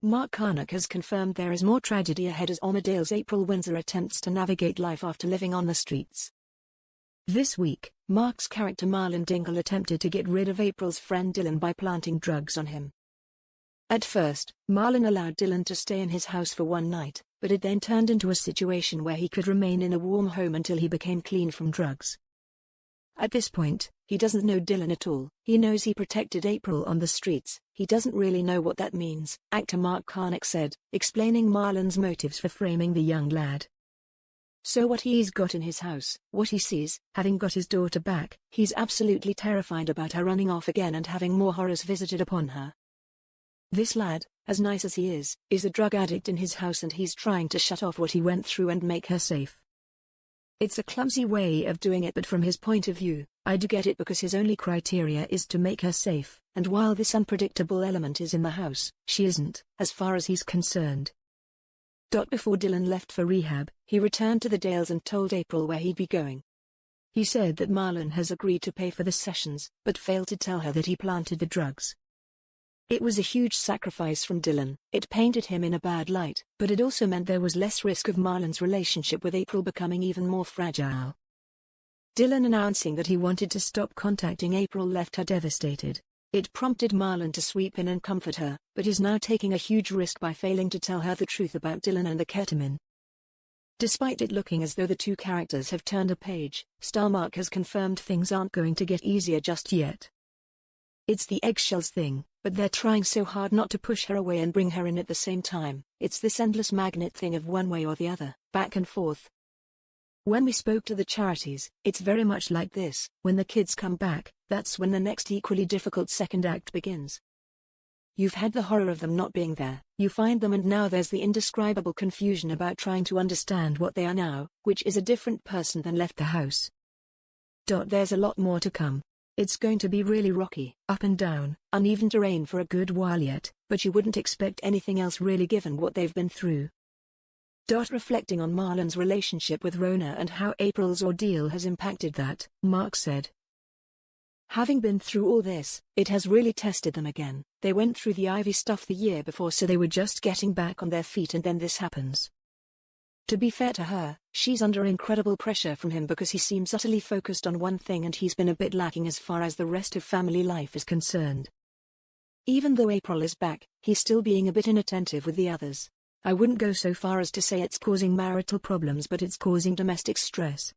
Mark Carnock has confirmed there is more tragedy ahead as Emmerdale's April Windsor attempts to navigate life after living on the streets. This week, Mark's character Marlon attempted to get rid of April's friend Dylan by planting drugs on him. At first, Marlon allowed Dylan to stay in his house for one night, but it then turned into a situation where he could remain in a warm home until he became clean from drugs. At this point, he doesn't know Dylan at all. He knows he protected April on the streets. He doesn't really know what that means, actor Mark Carnock said, explaining Marlon's motives for framing the young lad. So what he's got in his house, what he sees, having got his daughter back, he's absolutely terrified about her running off again and having more horrors visited upon her. This lad, as nice as he is a drug addict in his house and he's trying to shut off what he went through and make her safe. It's a clumsy way of doing it, but from his point of view, I do get it because his only criteria is to make her safe, and while this unpredictable element is in the house, she isn't, as far as he's concerned. Before Dylan left for rehab, he returned to the Dales and told April where he'd be going. He said that Marlon has agreed to pay for the sessions, but failed to tell her that he planted the drugs. It was a huge sacrifice from Dylan. It painted him in a bad light, but it also meant there was less risk of Marlon's relationship with April becoming even more fragile. Dylan announcing that he wanted to stop contacting April left her devastated. It prompted Marlon to sweep in and comfort her, but is now taking a huge risk by failing to tell her the truth about Dylan and the ketamine. Despite it looking as though the two characters have turned a page, star Mark has confirmed things aren't going to get easier just yet. It's the eggshells thing, but they're trying so hard not to push her away and bring her in at the same time. It's this endless magnet thing of one way or the other, back and forth. When we spoke to the charities, it's very much like this. When the kids come back, that's when the next equally difficult second act begins. You've had the horror of them not being there, you find them, and now there's the indescribable confusion about trying to understand what they are now, which is a different person than left the house. There's a lot more to come. It's going to be really rocky, up and down, uneven terrain for a good while yet, but you wouldn't expect anything else really given what they've been through. Reflecting on Marlon's relationship with Rona and how April's ordeal has impacted that, Mark said, "Having been through all this, it has really tested them again. They went through the Ivy stuff the year before, so they were just getting back on their feet, and then this happens. To be fair to her, she's under incredible pressure from him because he seems utterly focused on one thing and he's been a bit lacking as far as the rest of family life is concerned. Even though April is back, he's still being a bit inattentive with the others. I wouldn't go so far as to say it's causing marital problems, but it's causing domestic stress.